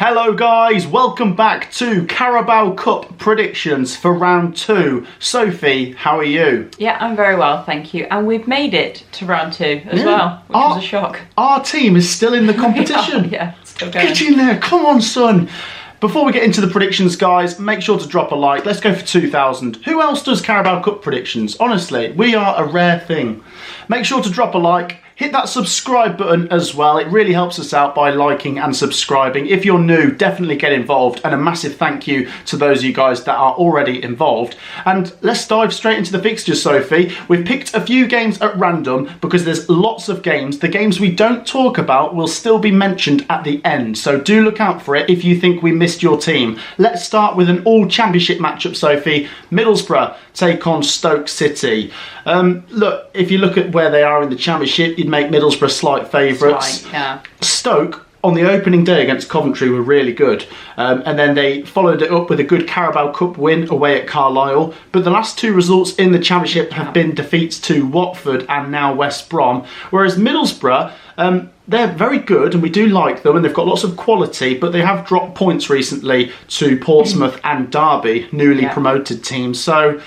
Hello guys, welcome back to Carabao Cup predictions for round 2. Sophie, how are you? Yeah, I'm very well, thank you. And we've made it to round 2 as well, which was a shock. Our team is still in the competition. Yeah, still going. Get in there, come on son. Before we get into the predictions, guys, make sure to drop a like. Let's go for 2,000. Who else does Carabao Cup predictions? Honestly, we are a rare thing. Make sure to drop a like. Hit that subscribe button as well. It really helps us out by liking and subscribing. If you're new, definitely get involved. And a massive thank you to those of you guys that are already involved. And let's dive straight into the fixtures, Sophie. We've picked a few games at random because there's lots of games. The games we don't talk about will still be mentioned at the end. So do look out for it if you think we missed your team. Let's start with an all-championship matchup, Sophie. Middlesbrough take on Stoke City. Look, if you look at where they are in the championship, you'd make Middlesbrough slight favourites. Yeah. Stoke, on the opening day against Coventry, were really good. And then they followed it up with a good Carabao Cup win away at Carlisle. But the last two results in the championship have been defeats to Watford and now West Brom. Whereas Middlesbrough, they're very good and we do like them and they've got lots of quality, but they have dropped points recently to Portsmouth and Derby, newly promoted teams. So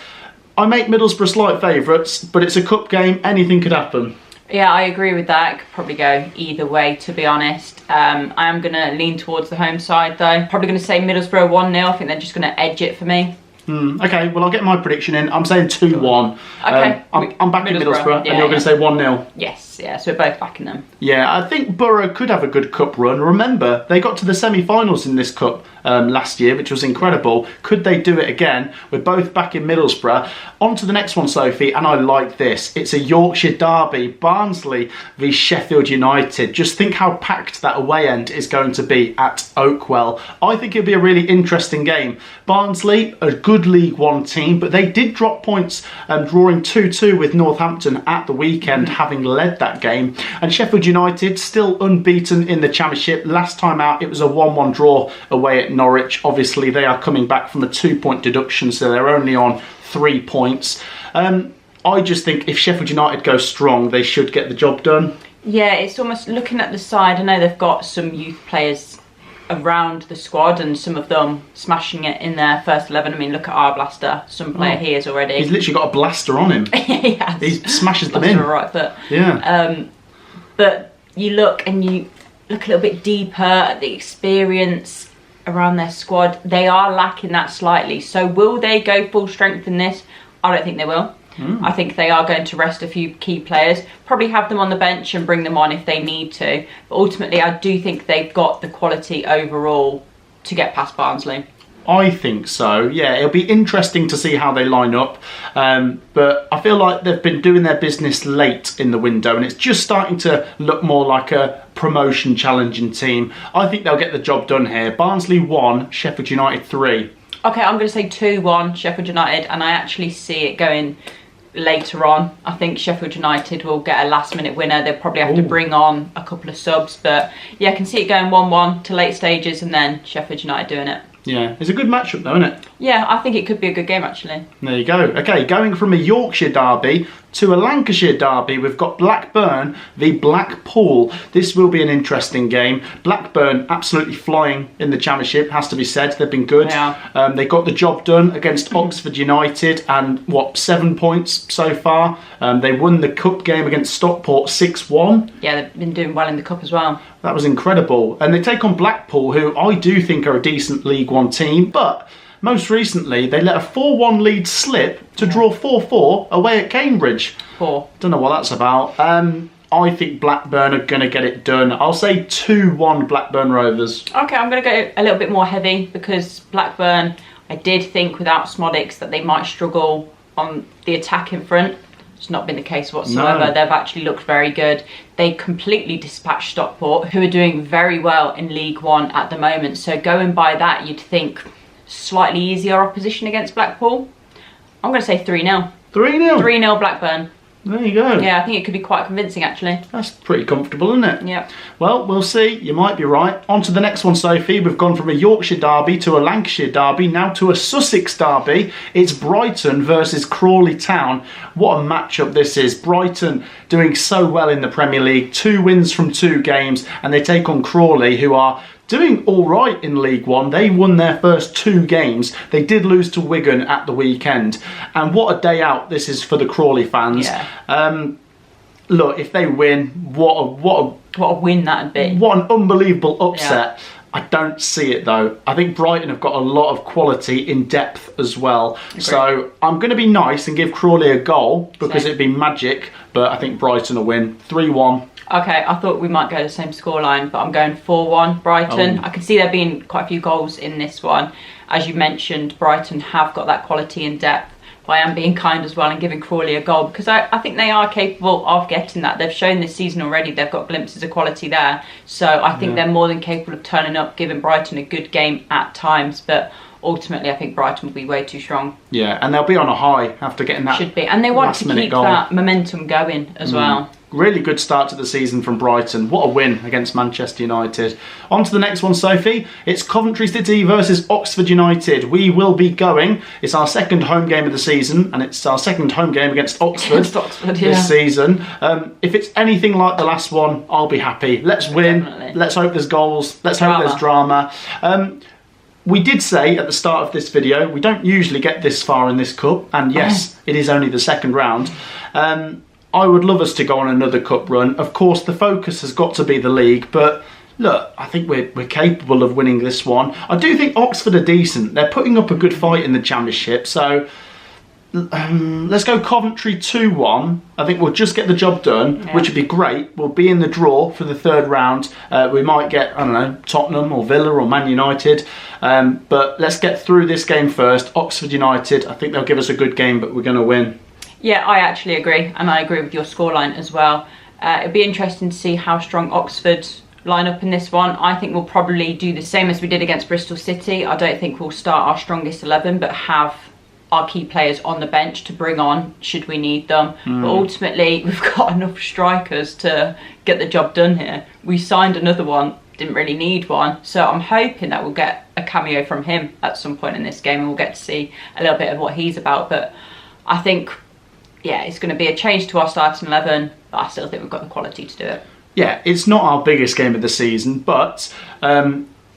I make Middlesbrough slight favourites, but it's a cup game, anything could happen. Yeah, I agree with that. It could probably go either way, to be honest. I am going to lean towards the home side, though. Probably going to say Middlesbrough 1-0. I think they're just going to edge it for me. Okay, well, I'll get my prediction in. I'm saying 2-1. Okay. I'm backing Middlesbrough, and you're going to say 1-0. Yes, yeah, so we're both backing them. Yeah, I think Barrow could have a good cup run. Remember, they got to the semi-finals in this cup last year, which was incredible. Could they do it again? We're both back in Middlesbrough. On to the next one, Sophie, and I like this. It's a Yorkshire derby, Barnsley v Sheffield United. Just think how packed that away end is going to be at Oakwell. I think it'll be a really interesting game. Barnsley, a good League One team, but they did drop points drawing 2-2 with Northampton at the weekend, having led that game. And Sheffield United still unbeaten in the Championship. Last time out, it was a 1-1 draw away at Norwich. Obviously, they are coming back from a 2-point deduction, so they're only on 3 points. I just think if Sheffield United go strong, they should get the job done. Yeah, it's almost looking at the side. I know they've got some youth players around the squad and some of them smashing it in their first 11. I mean, look at our blaster, some player he is already. He's literally got a blaster on him. Yes. He smashes them in. Right foot. Yeah. But you look and you look a little bit deeper at the experience around their squad. They are lacking that slightly. So will they go full strength in this? I don't think they will. I think they are going to rest a few key players, probably have them on the bench and bring them on if they need to. But ultimately, I do think they've got the quality overall to get past Barnsley. I think so, yeah. It'll be interesting to see how they line up. But I feel like they've been doing their business late in the window and it's just starting to look more like a promotion challenging team. I think they'll get the job done here. Barnsley 1, Sheffield United 3. Okay, I'm going to say 2-1 Sheffield United, and I actually see it going later on. I think Sheffield United will get a last minute winner. They'll probably have to bring on a couple of subs, but yeah, I can see it going 1-1 to late stages and then Sheffield United doing it. Yeah, it's a good matchup though, isn't it? Yeah, I think it could be a good game actually. There you go. Okay, going from a Yorkshire derby to a Lancashire derby, we've got Blackburn v Blackpool. This will be an interesting game. Blackburn absolutely flying in the Championship, has to be said. They've been good. Yeah. They got the job done against Oxford United and 7 points so far. They won the cup game against Stockport 6-1. Yeah, they've been doing well in the cup as well. That was incredible. And they take on Blackpool, who I do think are a decent League One team, but most recently they let a 4-1 lead slip to draw 4-4 away at Cambridge. Don't know what that's about. I think Blackburn are going to get it done. I'll say 2-1 Blackburn Rovers. Okay, I'm going to go a little bit more heavy because Blackburn, I did think without Smodics that they might struggle on the attack in front. It's not been the case whatsoever. No. They've actually looked very good. They completely dispatched Stockport, who are doing very well in League One at the moment. So going by that, you'd think slightly easier opposition against Blackpool. I'm going to say 3-0. 3-0? 3-0 Blackburn. There you go. Yeah, I think it could be quite convincing, actually. That's pretty comfortable, isn't it? Yeah. Well, we'll see. You might be right. On to the next one, Sophie. We've gone from a Yorkshire derby to a Lancashire derby, now to a Sussex derby. It's Brighton versus Crawley Town. What a matchup this is. Brighton doing so well in the Premier League. 2 wins from 2 games, and they take on Crawley, who are doing all right in League One. They won their first 2 games. They did lose to Wigan at the weekend. And what a day out this is for the Crawley fans. Yeah. Look, if they win, what a win that'd be. What an unbelievable upset. Yeah. I don't see it though. I think Brighton have got a lot of quality in depth as well. Agreed. So I'm going to be nice and give Crawley a goal because Same. it'd be magic. But I think Brighton will win 3-1. Okay, I thought we might go the same scoreline, but I'm going 4-1 Brighton. I can see there being quite a few goals in this one. As you mentioned, Brighton have got that quality and depth. But I am being kind as well and giving Crawley a goal because I think they are capable of getting that. They've shown this season already they've got glimpses of quality there. So I think they're more than capable of turning up, giving Brighton a good game at times. But ultimately, I think Brighton will be way too strong. Yeah, and they'll be on a high after getting that. Should be. And they want to keep goal. that momentum going as well. Really good start to the season from Brighton. What a win against Manchester United. On to the next one, Sophie. It's Coventry City versus Oxford United. We will be going. It's our second home game of the season, and it's our second home game against Oxford, this season. If it's anything like the last one, I'll be happy. Let's win. Definitely. Let's hope there's goals. Let's hope there's drama. We did say at the start of this video, we don't usually get this far in this cup, and yes, it is only the second round. I would love us to go on another cup run. Of course, the focus has got to be the league, but look, I think we're capable of winning this one. I do think Oxford are decent. They're putting up a good fight in the Championship, so let's go Coventry 2-1. I think we'll just get the job done, which would be great. We'll be in the draw for the third round. We might get, I don't know, Tottenham or Villa or Man United. But let's get through this game first. Oxford United, I think they'll give us a good game, but we're going to win. Yeah, I actually agree, and I agree with your scoreline as well. It'd be interesting to see how strong Oxford line up in this one. I think we'll probably do the same as we did against Bristol City. I don't think we'll start our strongest 11, but have our key players on the bench to bring on should we need them. But ultimately, we've got enough strikers to get the job done here. We signed another one, didn't really need one, so I'm hoping that we'll get a cameo from him at some point in this game and we'll get to see a little bit of what he's about. But I think, yeah, it's going to be a change to our starting 11, but I still think we've got the quality to do it. Yeah, it's not our biggest game of the season, but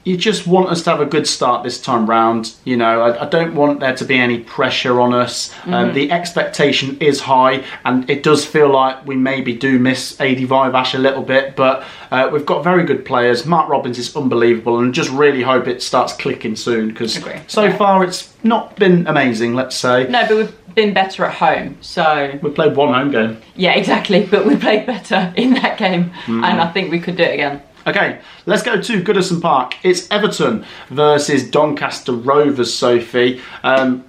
you just want us to have a good start this time round. You know, I don't want there to be any pressure on us. The expectation is high, and it does feel like we maybe do miss AD Vivash a little bit, but we've got very good players. Mark Robbins is unbelievable, and just really hope it starts clicking soon, because so far it's not been amazing, let's say. No, but we've been better at home, so... We played one home game. Yeah, exactly, but we played better in that game, and I think we could do it again. Okay, let's go to Goodison Park. It's Everton versus Doncaster Rovers, Sophie.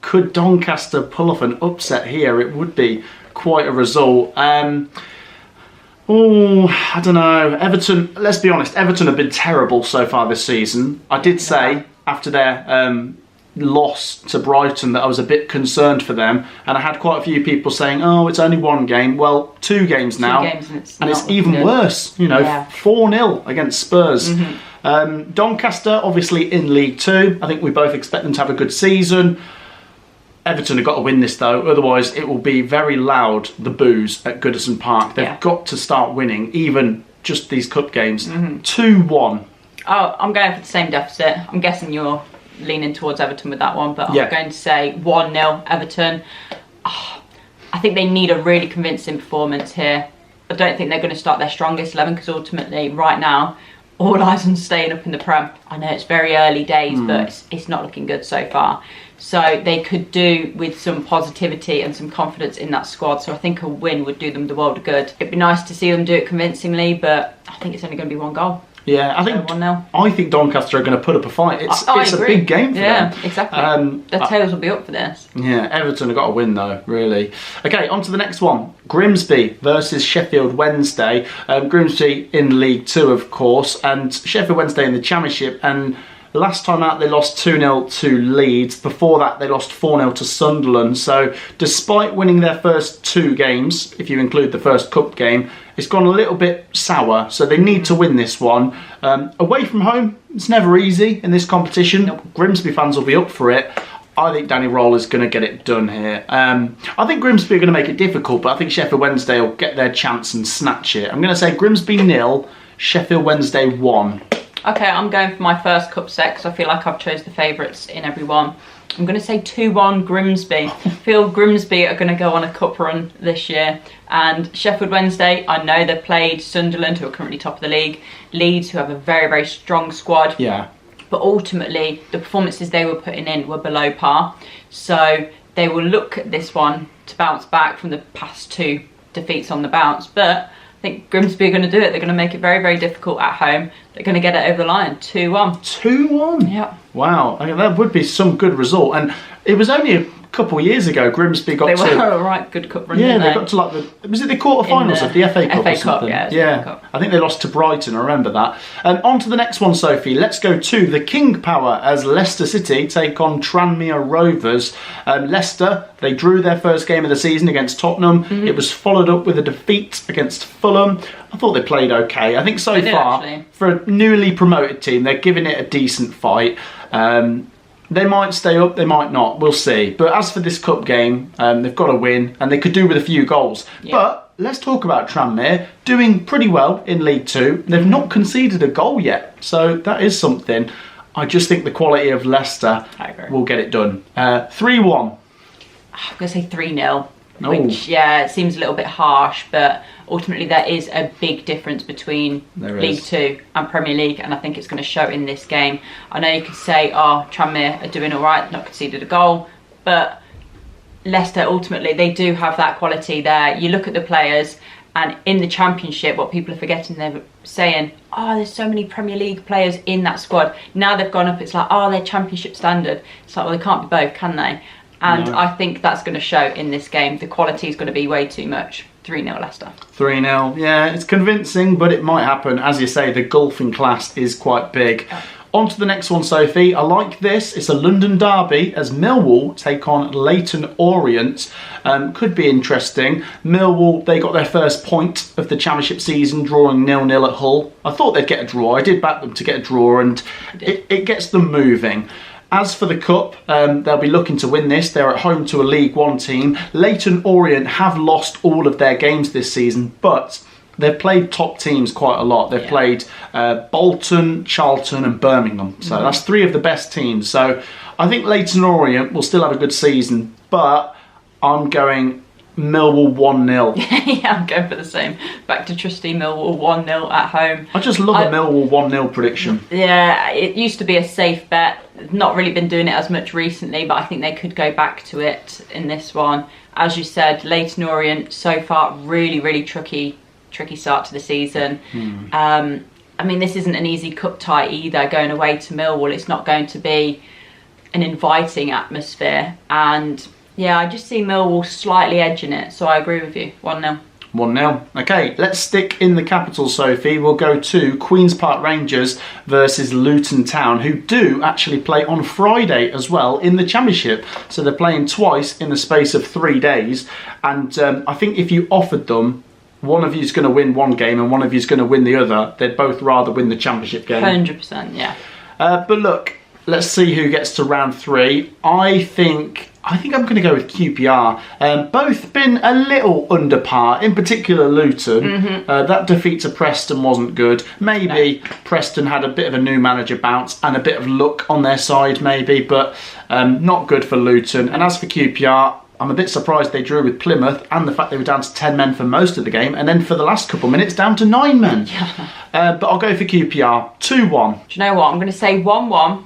Could Doncaster pull off an upset here? It would be quite a result. I don't know. Everton, let's be honest, Everton have been terrible so far this season. I did say after their loss to Brighton that I was a bit concerned for them, and I had quite a few people saying, oh, it's only one game. Well, 2 games now, and it's even worse, you know, 4-0 against Spurs. Doncaster obviously in League 2. I think we both expect them to have a good season. Everton have got to win this though, otherwise it will be very loud, the boos at Goodison Park. They've got to start winning, even just these cup games. 2-1. Oh, I'm going for the same deficit. I'm guessing you're leaning towards Everton with that one, but I'm going to say 1-0 Everton. I think they need a really convincing performance here. I don't think they're going to start their strongest 11, because ultimately right now all eyes on staying up in the Prem. I know it's very early days, but it's not looking good so far. So they could do with some positivity and some confidence in that squad. So I think a win would do them the world of good. It'd be nice to see them do it convincingly, but I think it's only going to be 1 goal. Yeah, I think Doncaster are going to put up a fight. It's a big game for them. Yeah, exactly. Their tails will be up for this. Yeah, Everton have got to win though, really. Okay, on to the next one. Grimsby versus Sheffield Wednesday. Grimsby in League 2, of course, and Sheffield Wednesday in the Championship. And last time out they lost 2-0 to Leeds. Before that they lost 4-0 to Sunderland. So despite winning their first 2 games, if you include the first cup game, it's gone a little bit sour, so they need to win this one. Away from home, it's never easy in this competition. Grimsby fans will be up for it. I think Danny Roll is going to get it done here. I think Grimsby are going to make it difficult, but I think Sheffield Wednesday will get their chance and snatch it. I'm going to say Grimsby 0, Sheffield Wednesday 1. Okay, I'm going for my first cup set because I feel like I've chose the favourites in every one. I'm going to say 2-1 Grimsby. I feel Grimsby are going to go on a cup run this year. And Sheffield Wednesday, I know they've played Sunderland, who are currently top of the league. Leeds, who have a very, very strong squad. Yeah. But ultimately, the performances they were putting in were below par. So they will look at this one to bounce back from the past 2 defeats on the bounce. But I think Grimsby are going to do it. They're going to make it very, very difficult at home. They're going to get it over the line, 2-1. 2-1? Yeah. Wow, I mean, that would be some good result. And it was only a couple of years ago Grimsby got to... They were a right good cup run, yeah, didn't they got to like the... Was it the quarterfinals of the FA Cup FA or something? Cup, yeah. It was Yeah, FA Cup. I think they lost to Brighton, I remember that. On to the next one, Sophie. Let's go to the King Power as Leicester City take on Tranmere Rovers. Leicester, they drew their first game of the season against Tottenham. It was followed up with a defeat against Fulham. I thought they played okay. I think so far, for a newly promoted team, they're giving it a decent fight. They might stay up, they might not, we'll see. But as for this cup game, they've got to win, and they could do with a few goals. Yeah. But let's talk about Tranmere, doing pretty well in League Two. They've not conceded a goal yet, so that is something. I just think the quality of Leicester will get it done. 3-1. I'm going to say 3-0. Which, yeah, it seems a little bit harsh, but ultimately there is a big difference between League Two and Premier League, and I think it's going to show in this game. I know you could say, oh, Tranmere are doing all right, not conceded a goal, but Leicester, ultimately, they do have that quality there. You look at the players, and in the Championship, what people are forgetting, they're saying, oh, there's so many Premier League players in that squad. Now they've gone up, it's like, oh, they're Championship standard. It's like, well, they can't be both, can they? And no. I think that's going to show in this game. The quality is going to be way too much. 3-0 Leicester. 3-0, yeah, it's convincing, but it might happen. As you say, the gulf in class is quite big. On to the next one, Sophie. I like this. It's a London derby as Millwall take on Leyton Orient. Could be interesting. Millwall, they got their first point of the Championship season, drawing 0-0 at Hull. I thought they'd get a draw. I did back them to get a draw, and it gets them moving. As for the Cup, they'll be looking to win this. They're at home to a League One team. Leyton Orient have lost all of their games this season, but they've played top teams quite a lot. They've played Bolton, Charlton and Birmingham. So that's 3 of the best teams. So I think Leyton Orient will still have a good season, but I'm going Millwall 1-0. Yeah, I'm going for the same. Back to trusty Millwall 1-0 at home. I just love a Millwall 1-0 prediction. Yeah, it used to be a safe bet. Not really been doing it as much recently, but I think they could go back to it in this one. As you said, Leyton Orient so far really, really tricky start to the season. I mean, this isn't an easy cup tie either. Going away to Millwall, it's not going to be an inviting atmosphere, and yeah, I just see Millwall slightly edging it, so I agree with you. 1-0. 1-0. Okay, let's stick in the capital, Sophie. We'll go to Queen's Park Rangers versus Luton Town, who do actually play on Friday as well in the Championship. So they're playing twice in the space of 3 days. And I think if you offered them, one of you's going to win one game and one of you's going to win the other, they'd both rather win the Championship game. 100%, yeah. But look, let's see who gets to round 3. I think I'm going to go with QPR. Both been a little under par, in particular Luton. That defeat to Preston wasn't good. Maybe Preston had a bit of a new manager bounce and a bit of luck on their side maybe, but not good for Luton. And as for QPR, I'm a bit surprised they drew with Plymouth, and the fact they were down to 10 men for most of the game, and then for the last couple of minutes down to 9 men. But I'll go for QPR. 2-1. Do you know what? I'm going to say 1-1.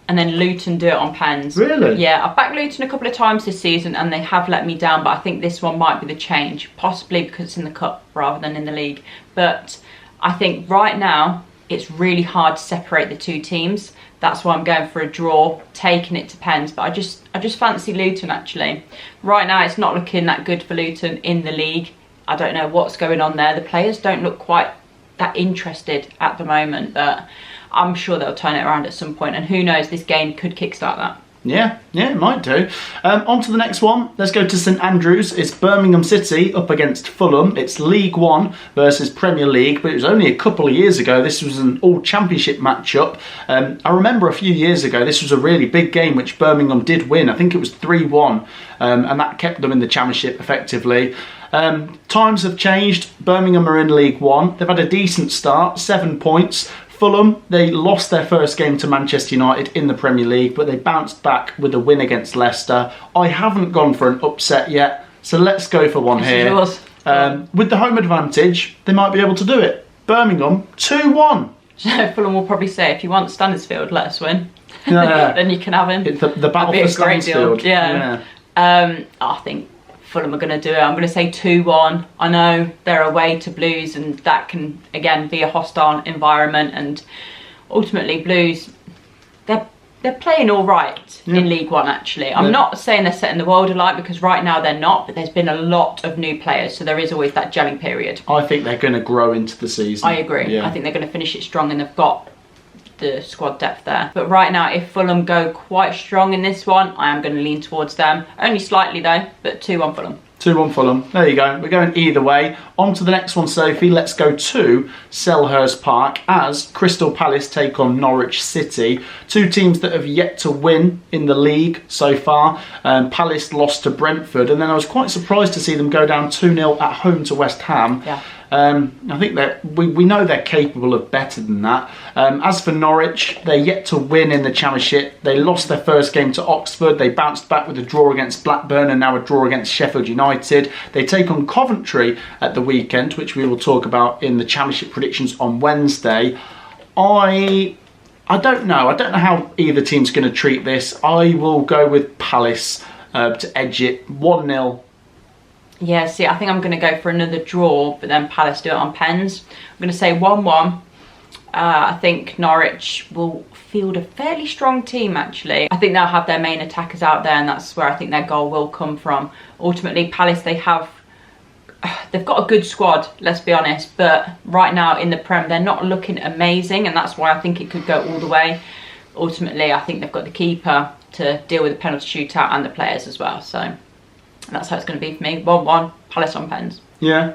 And then Luton do it on pens. Really? Yeah, I've backed Luton a couple of times this season and they have let me down, but I think this one might be the change. Possibly because it's in the Cup rather than in the league. But I think right now, it's really hard to separate the two teams. That's why I'm going for a draw, taking it to pens. But I just fancy Luton, actually. Right now, it's not looking that good for Luton in the league. I don't know what's going on there. The players don't look quite that interested at the moment, but I'm sure they'll turn it around at some point, and who knows, this game could kickstart that. Yeah, it might do. On to the next one. Let's go to St Andrews. It's Birmingham City up against Fulham. It's League One versus Premier League, but it was only a couple of years ago. This was an all-championship matchup. I remember a few years ago, this was a really big game, which Birmingham did win. I think it was 3-1, and that kept them in the championship effectively. Times have changed. Birmingham are in League One. They've had a decent start, 7 points. Fulham, they lost their first game to Manchester United in the Premier League, but they bounced back with a win against Leicester. I haven't gone for an upset yet, so let's go for one here. With the home advantage, they might be able to do it. Birmingham, 2-1. Fulham will probably say, if you want Stansfield, let us win. Then you can have him. The battle for Stansfield. I think Fulham are going to do it. I'm going to say 2-1. I know they're away to Blues, and that can, again, be a hostile environment. And ultimately, Blues, they're playing all right in League One, actually. I'm not saying they're setting the world alight, because right now they're not, but there's been a lot of new players, so there is always that gelling period. I think they're going to grow into the season. I agree. I think they're going to finish it strong, and they've got the squad depth there. But right now, if Fulham go quite strong in this one, I am going to lean towards them. Only slightly though, but 2-1 Fulham. 2-1 Fulham. There you go. We're going either way. On to the next one, Sophie. Let's go to Selhurst Park as Crystal Palace take on Norwich City. Two teams that have yet to win in the league so far. Palace lost to Brentford, and then I was quite surprised to see them go down 2-0 at home to West Ham. I think that we know they're capable of better than that. As for Norwich, they're yet to win in the Championship. They lost their first game to Oxford. They bounced back with a draw against Blackburn and now a draw against Sheffield United. They take on Coventry at the weekend, which we will talk about in the Championship predictions on Wednesday. I don't know. I don't know how either team's going to treat this. I will go with Palace to edge it 1-0. Yeah, see, I think I'm going to go for another draw, but then Palace do it on pens. I'm going to say 1-1. I think Norwich will field a fairly strong team, actually. I think they'll have their main attackers out there, and that's where I think their goal will come from. Ultimately, Palace, they've got a good squad, let's be honest, but right now in the Prem, they're not looking amazing, and that's why I think it could go all the way. Ultimately, I think they've got the keeper to deal with the penalty shootout and the players as well, so that's how it's going to be for me. 1-1, Palace on pens. Yeah,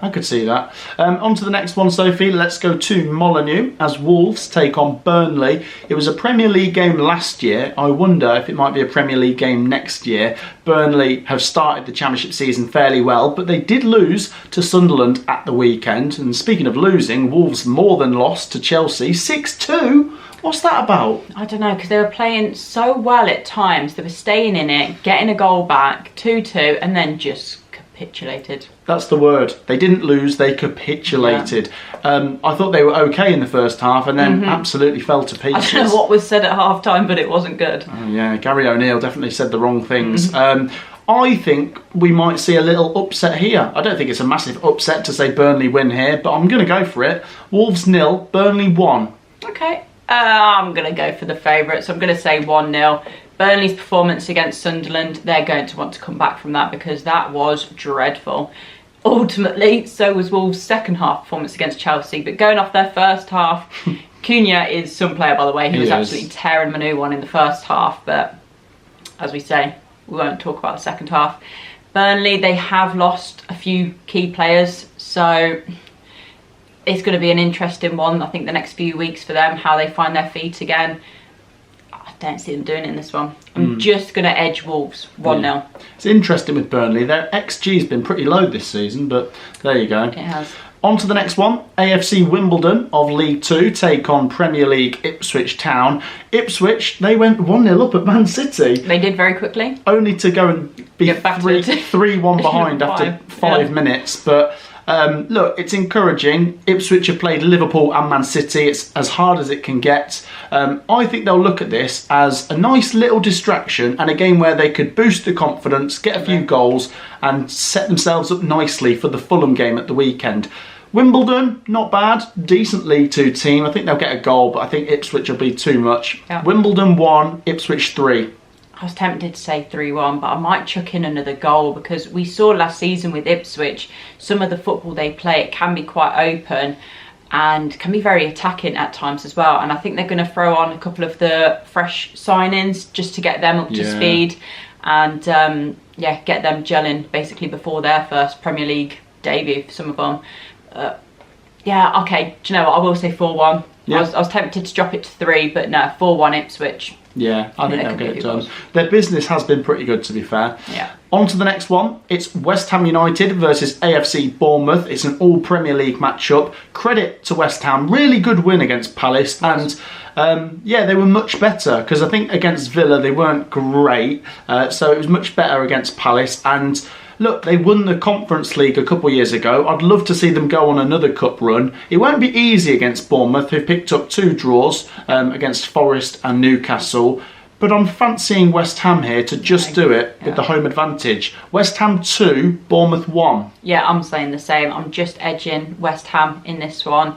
I could see that. On to the next one, Sophie. Let's go to Molineux as Wolves take on Burnley. It was a Premier League game last year. I wonder if it might be a Premier League game next year. Burnley have started the Championship season fairly well, but they did lose to Sunderland at the weekend. And speaking of losing, Wolves more than lost to Chelsea 6-2. What's that about? I don't know, because they were playing so well at times. They were staying in it, getting a goal back, 2-2, and then just capitulated. That's the word. They didn't lose, they capitulated. I thought they were okay in the first half and then absolutely fell to pieces. I don't know what was said at half time, but it wasn't good. Oh, yeah, Gary O'Neill definitely said the wrong things. I think we might see a little upset here. I don't think it's a massive upset to say Burnley win here, but I'm going to go for it. Wolves 0, Burnley 1. Okay. I'm going to go for the favourites. I'm going to say 1-0. Burnley's performance against Sunderland, they're going to want to come back from that because that was dreadful. Ultimately, so was Wolves' second half performance against Chelsea. But going off their first half, Cunha is some player, by the way. He was absolutely tearing Manu on in the first half. But as we say, we won't talk about the second half. Burnley, they have lost a few key players. So it's going to be an interesting one, I think, the next few weeks for them, how they find their feet again. I don't see them doing it in this one. I'm just going to edge Wolves 1-0. Yeah. It's interesting with Burnley. Their XG's been pretty low this season, but there you go. It has. On to the next one. AFC Wimbledon of League 2 take on Premier League Ipswich Town. Ipswich, they went 1-0 up at Man City. They did very quickly. Only to go and be 3-1 behind after 5 minutes, but... look, it's encouraging. Ipswich have played Liverpool and Man City. It's as hard as it can get. I think they'll look at this as a nice little distraction and a game where they could boost the confidence, get a few goals and set themselves up nicely for the Fulham game at the weekend. Wimbledon, not bad. Decent League 2 team. I think they'll get a goal, but I think Ipswich will be too much. Yeah. Wimbledon 1, Ipswich 3. I was tempted to say 3-1, but I might chuck in another goal because we saw last season with Ipswich, some of the football they play, it can be quite open and can be very attacking at times as well. And I think they're going to throw on a couple of the fresh signings just to get them up to speed and get them gelling basically before their first Premier League debut for some of them. Okay, do you know what? I will say 4-1. Yeah. I was tempted to drop it to 3, but no, 4-1 Ipswich. Yeah, I think they they'll could get be it done. goals. Their business has been pretty good, to be fair. Yeah. On to the next one. It's West Ham United versus AFC Bournemouth. It's an all Premier League matchup. Credit to West Ham. Really good win against Palace. And yeah, they were much better, because I think against Villa they weren't great. So it was much better against Palace. And look, they won the Conference League a couple of years ago. I'd love to see them go on another cup run. It won't be easy against Bournemouth, who picked up 2 draws against Forest and Newcastle. But I'm fancying West Ham here to just do it with the home advantage. West Ham 2, Bournemouth 1. Yeah, I'm saying the same. I'm just edging West Ham in this one.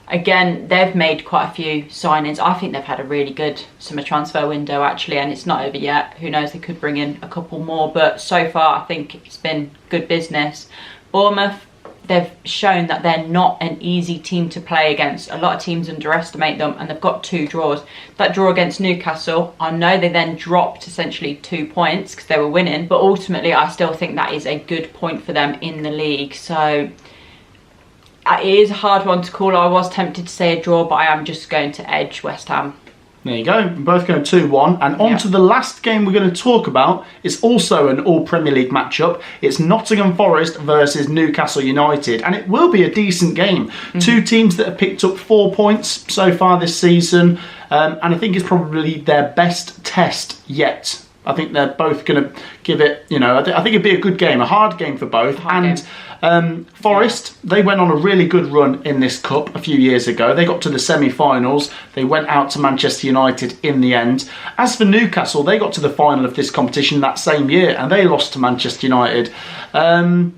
Again, they've made quite a few signings. I think they've had a really good summer transfer window, actually, and it's not over yet. Who knows, they could bring in a couple more. But so far, I think it's been good business. Bournemouth, they've shown that they're not an easy team to play against. A lot of teams underestimate them, and they've got 2 draws. That draw against Newcastle, I know they then dropped essentially 2 points because they were winning, but ultimately I still think that is a good point for them in the league. So it is a hard one to call. I was tempted to say a draw, but I am just going to edge West Ham. There you go. We're both going 2-1. And on to the last game we're going to talk about. It's also an all Premier League matchup. It's Nottingham Forest versus Newcastle United. And it will be a decent game. 2 teams that have picked up 4 points so far this season. And I think it's probably their best test yet. I think they're both going to give it, you know, I think it'd be a good game, a hard game for both. Forest, they went on a really good run in this cup a few years ago. They got to the semi-finals. They went out to Manchester United in the end. As for Newcastle, they got to the final of this competition that same year and they lost to Manchester United. I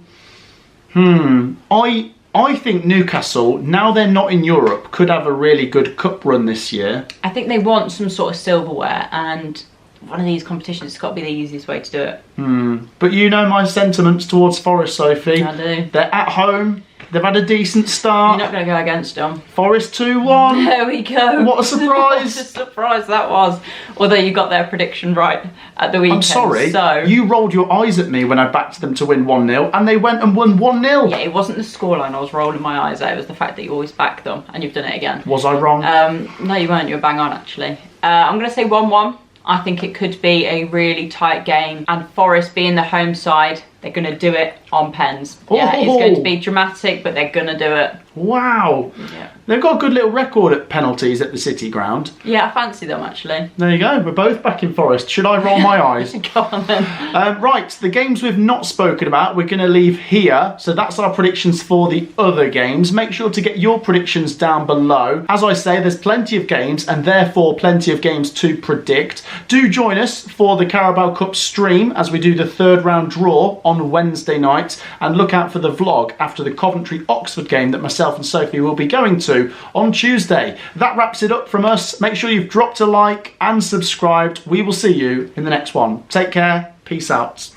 think Newcastle, now they're not in Europe, could have a really good cup run this year. I think they want some sort of silverware, and one of these competitions has got to be the easiest way to do it. But you know my sentiments towards Forest, Sophie. I do. They're at home. They've had a decent start. You're not going to go against them. Forest 2-1. There we go. What a surprise. What a surprise that was. Although you got their prediction right at the weekend. I'm sorry. So You rolled your eyes at me when I backed them to win 1-0 and they went and won 1-0. yeah, it wasn't the scoreline I was rolling my eyes at. It was the fact that you always back them, and you've done it again. Was I wrong? No, you weren't. You were bang on, actually. I'm going to say 1-1. I think it could be a really tight game, and Forest being the home side, they're going to do it on pens. Yeah, it's going to be dramatic, but they're going to do it. Wow. Yeah. They've got a good little record at penalties at the City Ground. Yeah, I fancy them, actually. There you go. We're both back in Forest. Should I roll my eyes? Go on then. Right, the games we've not spoken about, we're going to leave here. So that's our predictions for the other games. Make sure to get your predictions down below. As I say, there's plenty of games and therefore plenty of games to predict. Do join us for the Carabao Cup stream as we do the 3rd round draw on Wednesday night, and look out for the vlog after the Coventry Oxford game that myself and Sophie will be going to on Tuesday. That wraps it up from us. Make sure you've dropped a like and subscribed. We will see you in the next one. Take care. Peace out.